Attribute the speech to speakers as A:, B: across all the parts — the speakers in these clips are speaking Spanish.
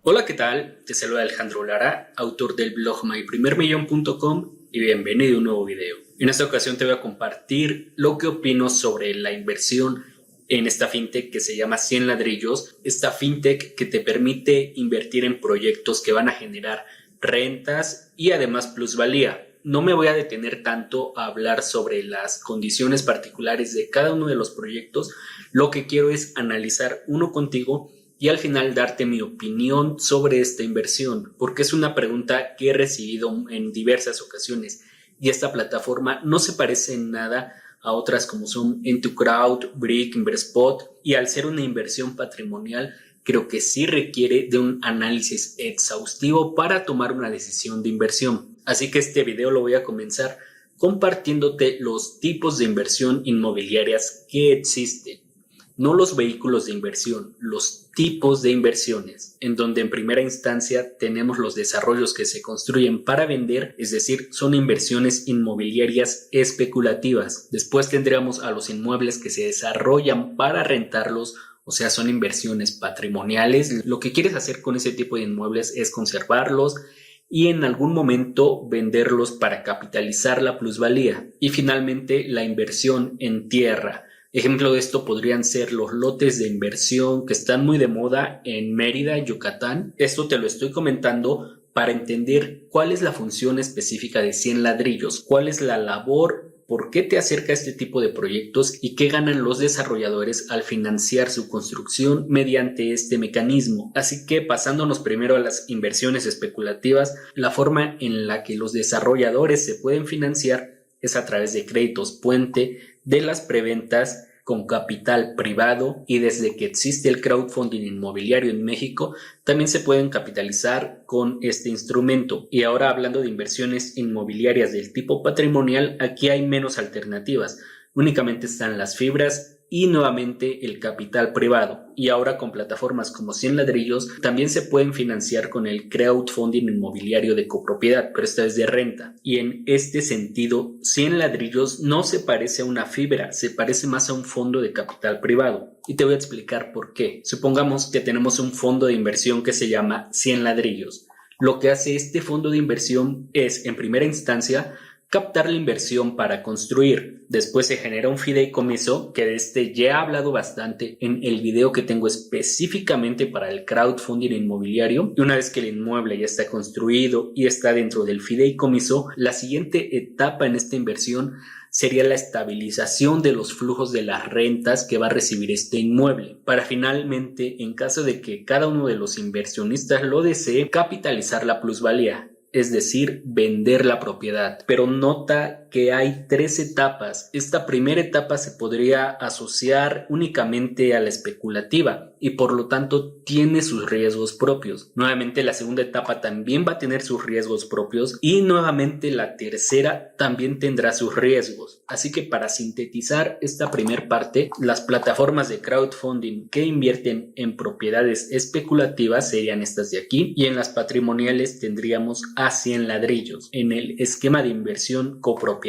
A: Hola, ¿qué tal? Te saluda Alejandro Lara, autor del blog myprimermillon.com y bienvenido a un nuevo video. En esta ocasión te voy a compartir lo que opino sobre la inversión en esta fintech que se llama 100 ladrillos, esta fintech que te permite invertir en proyectos que van a generar rentas y además plusvalía. No me voy a detener tanto a hablar sobre las condiciones particulares de cada uno de los proyectos. Lo que quiero es analizar uno contigo y al final darte mi opinión sobre esta inversión, porque es una pregunta que he recibido en diversas ocasiones y esta plataforma no se parece en nada a otras como son Into-Crowd, Brick, Inverspot, y al ser una inversión patrimonial creo que sí requiere de un análisis exhaustivo para tomar una decisión de inversión. Así que este video lo voy a comenzar compartiéndote los tipos de inversión inmobiliarias que existen. No los vehículos de inversión, los tipos de inversiones, en donde en primera instancia tenemos los desarrollos que se construyen para vender, es decir, son inversiones inmobiliarias especulativas. Después tendríamos a los inmuebles que se desarrollan para rentarlos, o sea, son inversiones patrimoniales. Lo que quieres hacer con ese tipo de inmuebles es conservarlos y en algún momento venderlos para capitalizar la plusvalía. Y finalmente, la inversión en tierra. Ejemplo de esto podrían ser los lotes de inversión que están muy de moda en Mérida, Yucatán. Esto te lo estoy comentando para entender cuál es la función específica de 100 ladrillos, cuál es la labor, por qué te acerca a este tipo de proyectos y qué ganan los desarrolladores al financiar su construcción mediante este mecanismo. Así que pasándonos primero a las inversiones especulativas, la forma en la que los desarrolladores se pueden financiar es a través de créditos puente, de las preventas con capital privado, y desde que existe el crowdfunding inmobiliario en México también se pueden capitalizar con este instrumento. Y ahora, hablando de inversiones inmobiliarias del tipo patrimonial, aquí hay menos alternativas, únicamente están las fibras y nuevamente el capital privado. Y ahora con plataformas como 100 ladrillos también se pueden financiar con el crowdfunding inmobiliario de copropiedad, pero esta es de renta. Y en este sentido, 100 ladrillos no se parece a una fibra, se parece más a un fondo de capital privado. Y te voy a explicar por qué. Supongamos que tenemos un fondo de inversión que se llama 100 ladrillos. Lo que hace este fondo de inversión es, en primera instancia, captar la inversión para construir. Después se genera un fideicomiso, que de este ya he hablado bastante en el video que tengo específicamente para el crowdfunding inmobiliario. Y una vez que el inmueble ya está construido y está dentro del fideicomiso, la siguiente etapa en esta inversión sería la estabilización de los flujos de las rentas que va a recibir este inmueble, para finalmente, en caso de que cada uno de los inversionistas lo desee, capitalizar la plusvalía, es decir, vender la propiedad. Pero nota que hay 3 etapas. Esta primera etapa se podría asociar únicamente a la especulativa y por lo tanto tiene sus riesgos propios. Nuevamente la segunda etapa también va a tener sus riesgos propios y nuevamente la tercera también tendrá sus riesgos. Así que para sintetizar esta primera parte, las plataformas de crowdfunding que invierten en propiedades especulativas serían estas de aquí, y en las patrimoniales tendríamos a 100 ladrillos. En el esquema de inversión copropiedad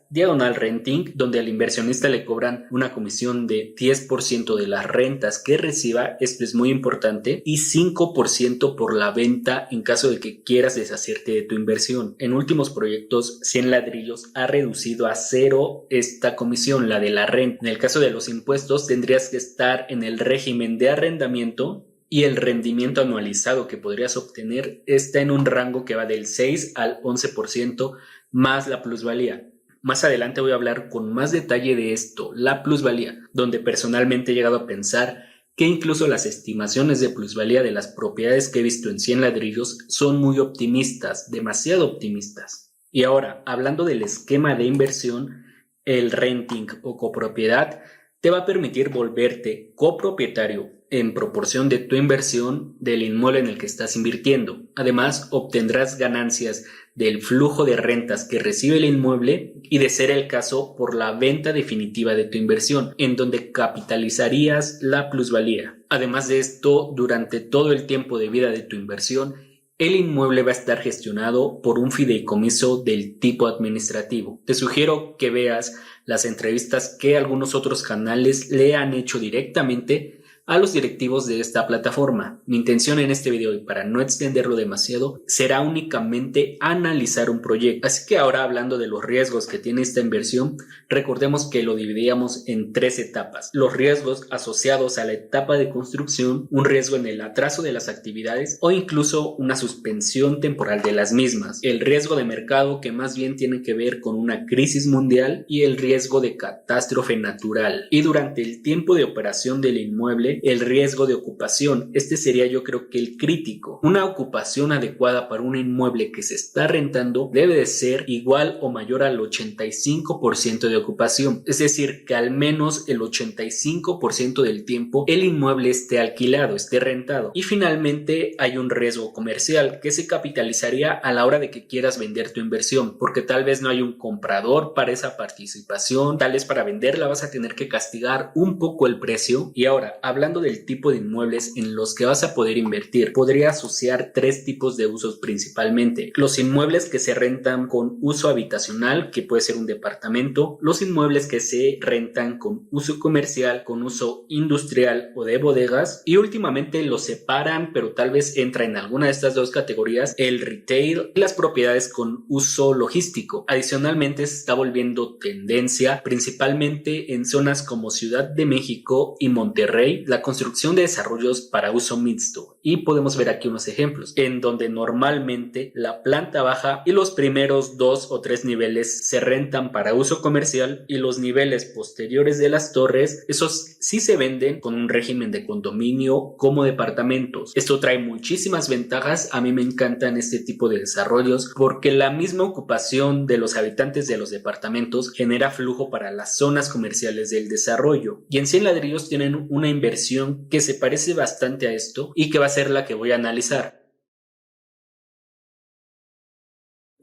A: diagonal renting, donde al inversionista le cobran una comisión de 10% de las rentas que reciba, esto es muy importante, y 5% por la venta en caso de que quieras deshacerte de tu inversión. En últimos proyectos, 100 ladrillos ha reducido a 0 esta comisión, la de la renta. En el caso de los impuestos, tendrías que estar en el régimen de arrendamiento y el rendimiento anualizado que podrías obtener está en un rango que va del 6 al 11% más la plusvalía. Más adelante voy a hablar con más detalle de esto, la plusvalía, donde personalmente he llegado a pensar que incluso las estimaciones de plusvalía de las propiedades que he visto en 100 ladrillos son muy optimistas, demasiado optimistas. Y ahora, hablando del esquema de inversión, el renting o copropiedad te va a permitir volverte copropietario en proporción de tu inversión del inmueble en el que estás invirtiendo. Además, obtendrás ganancias del flujo de rentas que recibe el inmueble y, de ser el caso, por la venta definitiva de tu inversión, en donde capitalizarías la plusvalía. Además de esto, durante todo el tiempo de vida de tu inversión, el inmueble va a estar gestionado por un fideicomiso del tipo administrativo. Te sugiero que veas las entrevistas que algunos otros canales le han hecho directamente a los directivos de esta plataforma. Mi intención en este video, y para no extenderlo demasiado, será únicamente analizar un proyecto. Así que ahora, hablando de los riesgos que tiene esta inversión, recordemos que lo dividíamos en 3 etapas. Los riesgos asociados a la etapa de construcción, un riesgo en el atraso de las actividades o incluso una suspensión temporal de las mismas. El riesgo de mercado, que más bien tiene que ver con una crisis mundial, y el riesgo de catástrofe natural. Y durante el tiempo de operación del inmueble, el riesgo de ocupación. Este sería, yo creo, que el crítico. Una ocupación adecuada para un inmueble que se está rentando debe de ser igual o mayor al 85% de ocupación, es decir, que al menos el 85% del tiempo el inmueble esté alquilado, esté rentado. Y finalmente hay un riesgo comercial que se capitalizaría a la hora de que quieras vender tu inversión, porque tal vez no hay un comprador para esa participación, tal vez para venderla vas a tener que castigar un poco el precio. Y ahora, hablando del tipo de inmuebles en los que vas a poder invertir, podría asociar 3 tipos de usos principalmente: los inmuebles que se rentan con uso habitacional, que puede ser un departamento; los inmuebles que se rentan con uso comercial, con uso industrial o de bodegas; y últimamente los separan, pero tal vez entra en alguna de estas 2 categorías, el retail y las propiedades con uso logístico. Adicionalmente, se está volviendo tendencia, principalmente en zonas como Ciudad de México y Monterrey, la construcción de desarrollos para uso mixto. Y podemos ver aquí unos ejemplos, en donde normalmente la planta baja y los primeros 2 o 3 niveles se rentan para uso comercial, y los niveles posteriores de las torres, esos sí se venden con un régimen de condominio como departamentos. Esto trae muchísimas ventajas. A mí me encantan este tipo de desarrollos porque la misma ocupación de los habitantes de los departamentos genera flujo para las zonas comerciales del desarrollo. Y en 100 ladrillos tienen una inversión que se parece bastante a esto y que va a ser la que voy a analizar.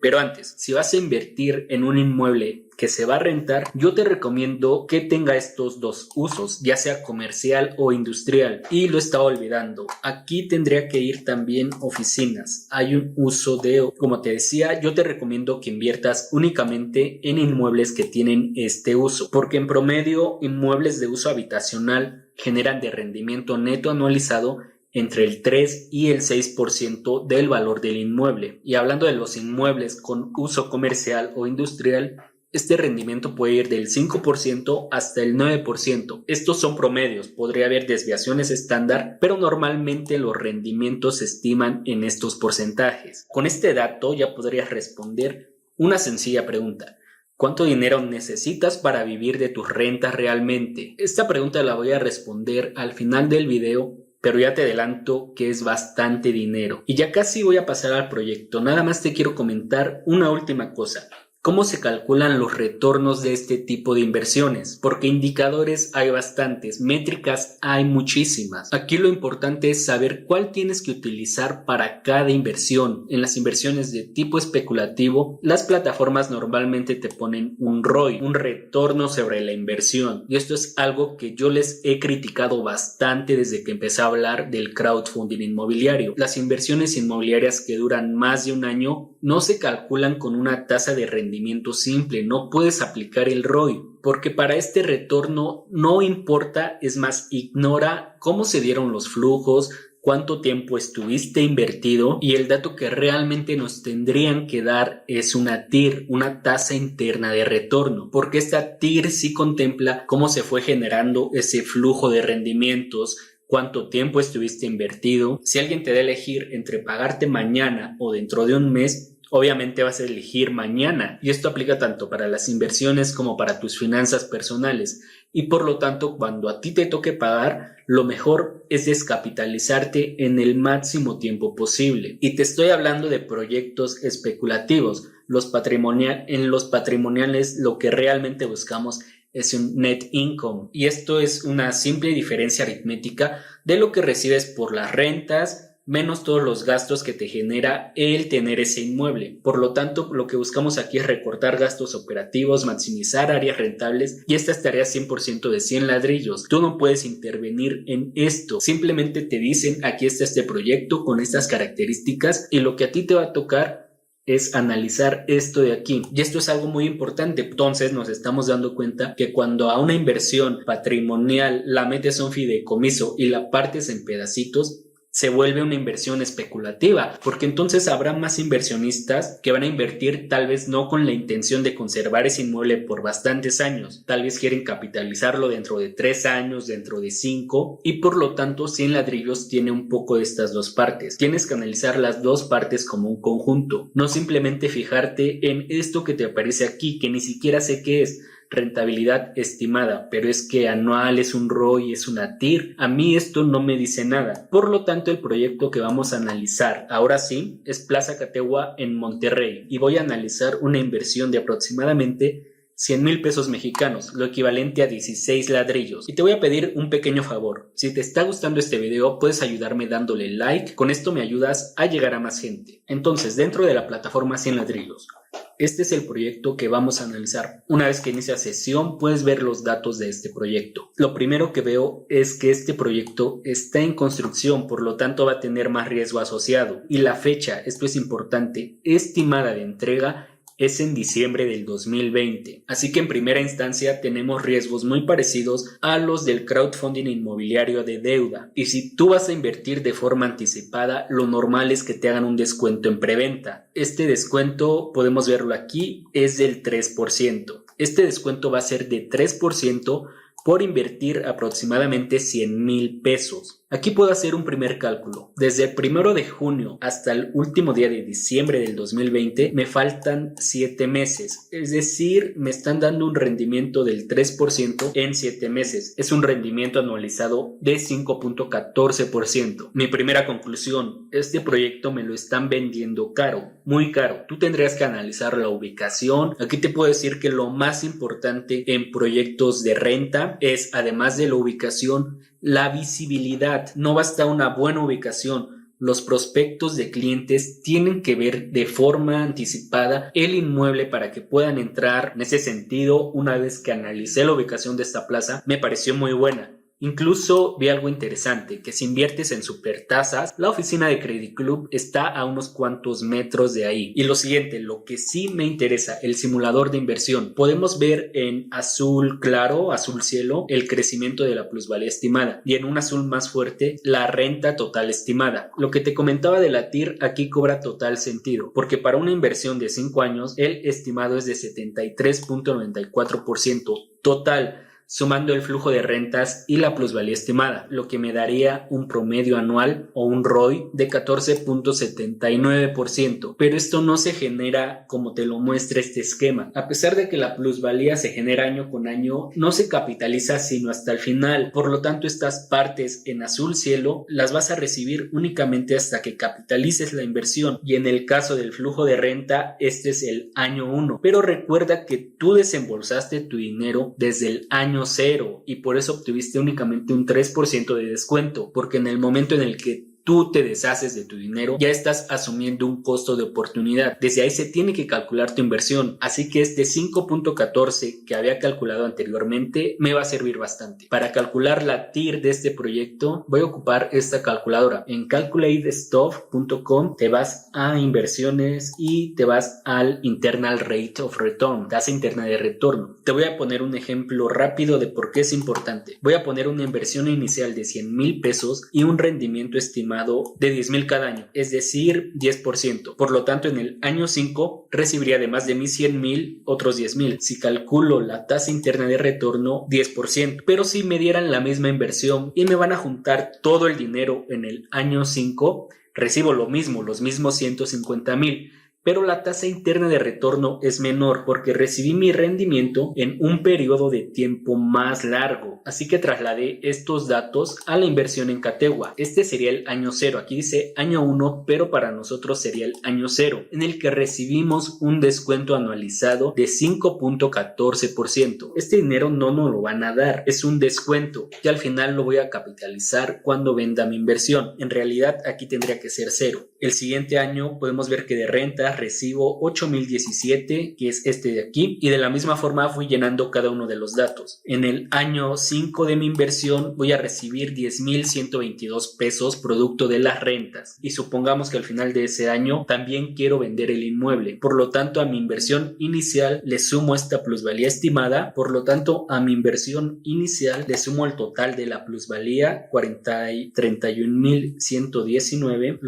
A: Pero antes, si vas a invertir en un inmueble que se va a rentar, yo te recomiendo que tenga estos 2 usos, ya sea comercial o industrial. Y lo estaba olvidando, aquí tendría que ir también oficinas. Hay un uso de, como te decía, yo te recomiendo que inviertas únicamente en inmuebles que tienen este uso, porque en promedio inmuebles de uso habitacional generan de rendimiento neto anualizado entre el 3 y el 6% del valor del inmueble. Y hablando de los inmuebles con uso comercial o industrial, este rendimiento puede ir del 5% hasta el 9%. Estos son promedios, podría haber desviaciones estándar, pero normalmente los rendimientos se estiman en estos porcentajes. Con este dato ya podrías responder una sencilla pregunta: ¿cuánto dinero necesitas para vivir de tus rentas realmente? Esta pregunta la voy a responder al final del video, pero ya te adelanto que es bastante dinero. Y ya casi voy a pasar al proyecto. Nada más te quiero comentar una última cosa: ¿cómo se calculan los retornos de este tipo de inversiones? Porque indicadores hay bastantes, métricas hay muchísimas. Aquí lo importante es saber cuál tienes que utilizar para cada inversión. En las inversiones de tipo especulativo, las plataformas normalmente te ponen un ROI, un retorno sobre la inversión. Y esto es algo que yo les he criticado bastante desde que empecé a hablar del crowdfunding inmobiliario. Las inversiones inmobiliarias que duran más de un año no se calculan con una tasa de rendimiento simple, no puedes aplicar el ROI, porque para este retorno no importa, es más, ignora cómo se dieron los flujos, cuánto tiempo estuviste invertido, y el dato que realmente nos tendrían que dar es una TIR, una tasa interna de retorno, porque esta TIR sí contempla cómo se fue generando ese flujo de rendimientos, cuánto tiempo estuviste invertido. Si alguien te da a elegir entre pagarte mañana o dentro de un mes, obviamente vas a elegir mañana, y esto aplica tanto para las inversiones como para tus finanzas personales. Y por lo tanto, cuando a ti te toque pagar, lo mejor es descapitalizarte en el máximo tiempo posible. Y te estoy hablando de proyectos especulativos. En los patrimoniales lo que realmente buscamos es un net income, y esto es una simple diferencia aritmética de lo que recibes por las rentas menos todos los gastos que te genera el tener ese inmueble. Por lo tanto, lo que buscamos aquí es recortar gastos operativos, maximizar áreas rentables, y esta es tarea 100% de 100 ladrillos. Tú no puedes intervenir en esto, simplemente te dicen: aquí está este proyecto con estas características, y lo que a ti te va a tocar es analizar esto de aquí. Y esto es algo muy importante. Entonces nos estamos dando cuenta que cuando a una inversión patrimonial la metes a un fideicomiso y la partes en pedacitos, se vuelve una inversión especulativa, porque entonces habrá más inversionistas que van a invertir tal vez no con la intención de conservar ese inmueble por bastantes años, tal vez quieren capitalizarlo dentro de 3 años, dentro de 5, y por lo tanto 100 ladrillos tiene un poco de estas dos partes. Tienes que analizar las dos partes como un conjunto, no simplemente fijarte en esto que te aparece aquí, que ni siquiera sé qué es. Rentabilidad estimada, pero es que anual, es un ROI, es una TIR. A mí esto no me dice nada. Por lo tanto, el proyecto que vamos a analizar ahora sí es Plaza Categua en Monterrey, y voy a analizar una inversión de aproximadamente 100,000 pesos mexicanos, lo equivalente a 16 ladrillos. Y te voy a pedir un pequeño favor. Si te está gustando este video, puedes ayudarme dándole like. Con esto me ayudas a llegar a más gente. Entonces, dentro de la plataforma 100 ladrillos, este es el proyecto que vamos a analizar. Una vez que inicia sesión, puedes ver los datos de este proyecto. Lo primero que veo es que este proyecto está en construcción, por lo tanto va a tener más riesgo asociado. Y la fecha, esto es importante, estimada de entrega es en diciembre del 2020. Así que en primera instancia tenemos riesgos muy parecidos a los del crowdfunding inmobiliario de deuda. Y si tú vas a invertir de forma anticipada, lo normal es que te hagan un descuento en preventa. Este descuento, podemos verlo aquí, es del 3%. Este descuento va a ser de 3% por invertir aproximadamente 100,000 pesos. Aquí puedo hacer un primer cálculo. Desde el 1 de junio hasta el último día de diciembre del 2020 me faltan 7 meses. Es decir, me están dando un rendimiento del 3% en 7 meses. Es un rendimiento anualizado de 5.14%. Mi primera conclusión, este proyecto me lo están vendiendo caro, muy caro. Tú tendrías que analizar la ubicación. Aquí te puedo decir que lo más importante en proyectos de renta es, además de la ubicación, la visibilidad. No basta una buena ubicación. Los prospectos de clientes tienen que ver de forma anticipada el inmueble para que puedan entrar. En ese sentido, una vez que analicé la ubicación de esta plaza, me pareció muy buena. Incluso vi algo interesante, que si inviertes en supertasas, la oficina de Credit Club está a unos cuantos metros de ahí. Y lo siguiente, lo que sí me interesa, el simulador de inversión. Podemos ver en azul claro, azul cielo, el crecimiento de la plusvalía estimada, y en un azul más fuerte, la renta total estimada. Lo que te comentaba de la TIR aquí cobra total sentido, porque para una inversión de 5 años, el estimado es de 73.94% total, sumando el flujo de rentas y la plusvalía estimada, lo que me daría un promedio anual o un ROI de 14.79%, pero esto no se genera como te lo muestra este esquema. A pesar de que la plusvalía se genera año con año, no se capitaliza sino hasta el final, por lo tanto estas partes en azul cielo las vas a recibir únicamente hasta que capitalices la inversión, y en el caso del flujo de renta este es el año 1, pero recuerda que tú desembolsaste tu dinero desde el año 0 y por eso obtuviste únicamente un 3% de descuento, porque en el momento en el que tú te deshaces de tu dinero, ya estás asumiendo un costo de oportunidad. Desde ahí se tiene que calcular tu inversión, así que este 5.14 que había calculado anteriormente me va a servir bastante. Para calcular la TIR de este proyecto voy a ocupar esta calculadora. En calculatestuff.com te vas a inversiones y te vas al internal rate of return, tasa interna de retorno. Te voy a poner un ejemplo rápido de por qué es importante. Voy a poner una inversión inicial de 100,000 pesos y un rendimiento estimado de 10,000 cada año, es decir, 10%. Por lo tanto, en el año 5 recibiría además de mis 100,000 otros 10,000. Si calculo la tasa interna de retorno, 10%. Pero si me dieran la misma inversión y me van a juntar todo el dinero en el año 5, recibo lo mismo, los mismos 150,000. Pero la tasa interna de retorno es menor porque recibí mi rendimiento en un periodo de tiempo más largo. Así que trasladé estos datos a la inversión en Categua. Este sería el año 0. Aquí dice año 1, pero para nosotros sería el año 0, en el que recibimos un descuento anualizado de 5.14%. Este dinero no nos lo van a dar, es un descuento y al final lo voy a capitalizar cuando venda mi inversión. En realidad aquí tendría que ser 0. El siguiente año podemos ver que de renta mensualidad recibo 8,017, que es este de aquí, y de la misma forma fui llenando cada uno de los datos. En el año 5 de mi inversión voy a recibir 10,122 pesos producto de las rentas, y supongamos que al final de ese año también quiero vender el inmueble. Por lo tanto, a mi inversión inicial le sumo esta plusvalía estimada. Por lo tanto, a mi inversión inicial le sumo el total de la plusvalía, 31,119,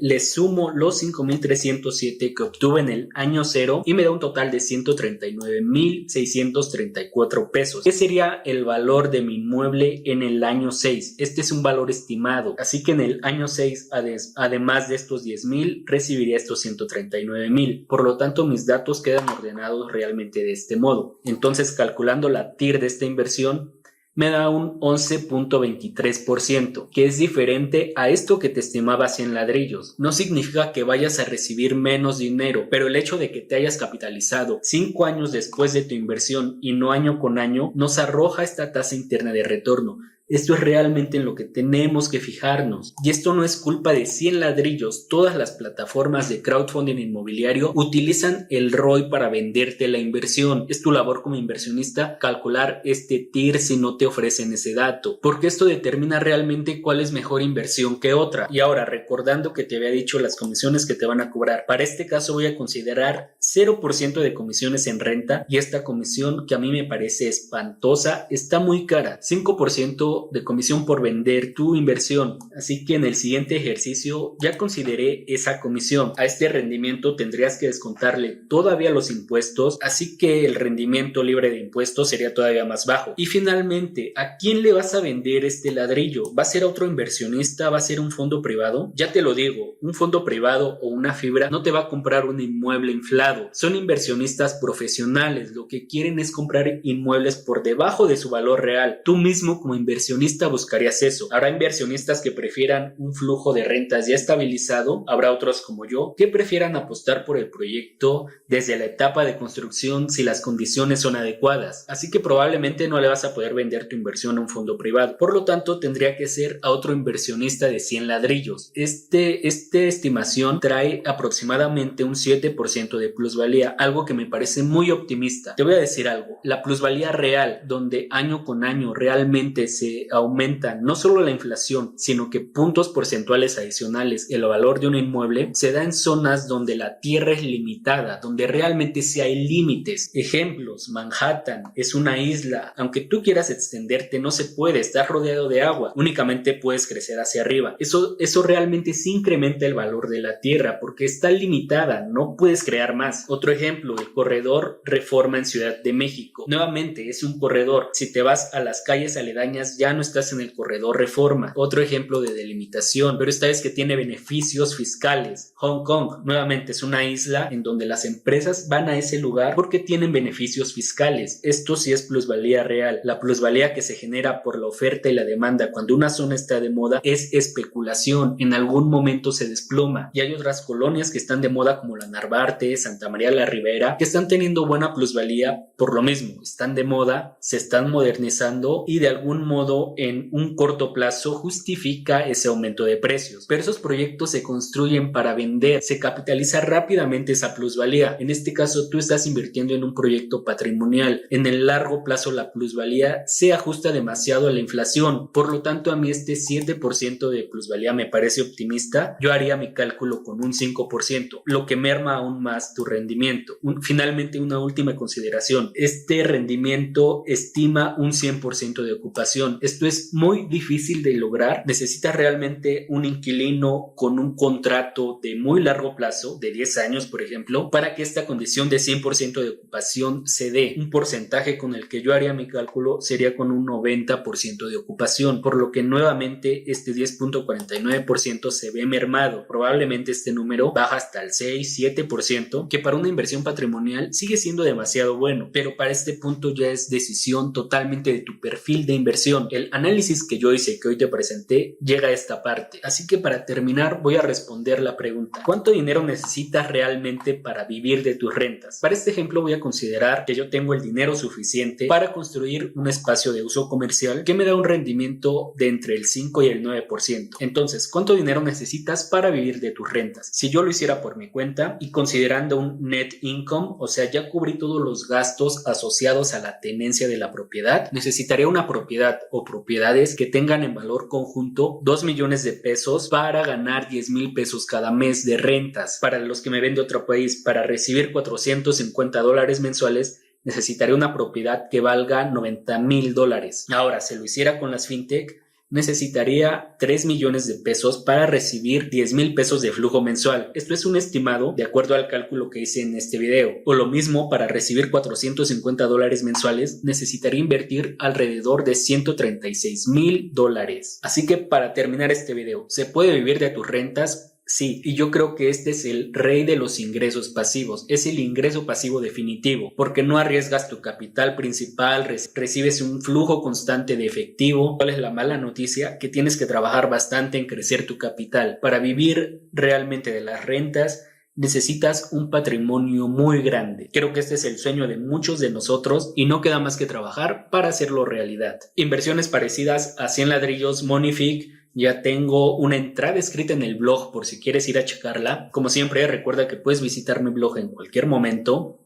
A: le sumo los 5,307 que obtuve en el año 0 y me da un total de 139,634 pesos. ¿Qué sería el valor de mi inmueble en el año 6? Este es un valor estimado, así que en el año 6, además de estos 10,000, recibiría estos 139,000. Por lo tanto, mis datos quedan ordenados realmente de este modo. Entonces, calculando la TIR de esta inversión, me da un 11,23%, que es diferente a esto que te estimaba 100 ladrillos. No significa que vayas a recibir menos dinero, pero el hecho de que te hayas capitalizado 5 años después de tu inversión y no año con año, nos arroja esta tasa interna de retorno. Esto es realmente en lo que tenemos que fijarnos. Y esto no es culpa de 100 ladrillos. Todas las plataformas de crowdfunding inmobiliario utilizan el ROI para venderte la inversión. Es tu labor como inversionista calcular este TIR si no te ofrecen ese dato, porque esto determina realmente cuál es mejor inversión que otra. Y ahora, recordando que te había dicho las comisiones que te van a cobrar, para este caso voy a considerar 0% de comisiones en renta, y esta comisión, que a mí me parece espantosa, está muy cara. 5% de comisión por vender tu inversión. Así que en el siguiente ejercicio ya consideré esa comisión. A este rendimiento tendrías que descontarle todavía los impuestos, así que el rendimiento libre de impuestos sería todavía más bajo. Y finalmente, ¿a quién le vas a vender este ladrillo? ¿Va a ser a otro inversionista? ¿Va a ser un fondo privado? Ya te lo digo, un fondo privado o una fibra no te va a comprar un inmueble inflado. Son inversionistas profesionales. Lo que quieren es comprar inmuebles por debajo de su valor real. Tú mismo como inversionista buscarías eso. Habrá inversionistas que prefieran un flujo de rentas ya estabilizado, habrá otros como yo que prefieran apostar por el proyecto desde la etapa de construcción si las condiciones son adecuadas, así que probablemente no le vas a poder vender tu inversión a un fondo privado. Por lo tanto, tendría que ser a otro inversionista de 100 ladrillos. Esta estimación trae aproximadamente un 7% de plusvalía, algo que me parece muy optimista. Te voy a decir algo, la plusvalía real, donde año con año realmente se aumentan no solo la inflación, sino que puntos porcentuales adicionales el valor de un inmueble, se da en zonas donde la tierra es limitada, donde realmente sí hay límites. Ejemplos: Manhattan es una isla, aunque tú quieras extenderte no se puede, estás rodeado de agua, únicamente puedes crecer hacia arriba. Eso realmente sí incrementa el valor de la tierra porque está limitada, no puedes crear más. Otro ejemplo, el corredor Reforma en Ciudad de México. Nuevamente es un corredor, si te vas a las calles aledañas ya no estás en el corredor Reforma. Otro ejemplo de delimitación, pero esta vez que tiene beneficios fiscales. Hong Kong, nuevamente es una isla en donde las empresas van a ese lugar porque tienen beneficios fiscales. Esto sí es plusvalía real. La plusvalía que se genera por la oferta y la demanda cuando una zona está de moda es especulación. En algún momento se desploma. Y hay otras colonias que están de moda como la Narvarte, Santa María la Ribera, que están teniendo buena plusvalía por lo mismo. Están de moda, se están modernizando y de algún modo en un corto plazo justifica ese aumento de precios. Pero esos proyectos se construyen para vender, se capitaliza rápidamente esa plusvalía. En este caso tú estás invirtiendo en un proyecto patrimonial. En el largo plazo la plusvalía se ajusta demasiado a la inflación. Por lo tanto, a mí este 7% de plusvalía me parece optimista. Yo haría mi cálculo con un 5%, lo que merma aún más tu rendimiento. Finalmente, una última consideración. Este rendimiento estima un 100% de ocupación. Esto es muy difícil de lograr. Necesitas realmente un inquilino con un contrato de muy largo plazo, de 10 años por ejemplo, para que esta condición de 100% de ocupación se dé. Un porcentaje con el que yo haría mi cálculo sería con un 90% de ocupación, por lo que nuevamente este 10.49% se ve mermado. Probablemente este número baja hasta el 6-7%, que para una inversión patrimonial sigue siendo demasiado bueno, pero para este punto ya es decisión totalmente de tu perfil de inversión. conclusión, el análisis que yo hice, que hoy te presenté, llega a esta parte. Así que para terminar voy a responder la pregunta: ¿cuánto dinero necesitas realmente para vivir de tus rentas? Para este ejemplo voy a considerar que yo tengo el dinero suficiente para construir un espacio de uso comercial que me da un rendimiento de entre el 5 y el 9%. Entonces, ¿cuánto dinero necesitas para vivir de tus rentas? Si yo lo hiciera por mi cuenta y considerando un net income, o sea, ya cubrí todos los gastos asociados a la tenencia de la propiedad, necesitaría una propiedad o propiedades que tengan en valor conjunto 2 millones de pesos para ganar 10,000 pesos cada mes de rentas. Para los que me ven de otro país, para recibir $450 mensuales, necesitaría una propiedad que valga $90,000. Ahora, si lo hiciera con las fintech, necesitaría 3 millones de pesos para recibir 10,000 pesos de flujo mensual. Esto es un estimado de acuerdo al cálculo que hice en este video. O lo mismo, para recibir $450 mensuales, necesitaría invertir alrededor de $136,000. Así que para terminar este video, ¿se puede vivir de tus rentas? Sí, y yo creo que este es el rey de los ingresos pasivos, es el ingreso pasivo definitivo, porque no arriesgas tu capital principal, recibes un flujo constante de efectivo. ¿Cuál es la mala noticia? Que tienes que trabajar bastante en crecer tu capital. Para vivir realmente de las rentas, necesitas un patrimonio muy grande. Creo que este es el sueño de muchos de nosotros y no queda más que trabajar para hacerlo realidad. Inversiones parecidas a 100 ladrillos, Monific. Ya tengo una entrada escrita en el blog por si quieres ir a checarla. Como siempre, recuerda que puedes visitar mi blog en cualquier momento.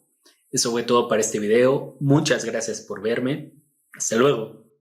A: Eso fue todo para este video. Muchas gracias por verme. Hasta luego.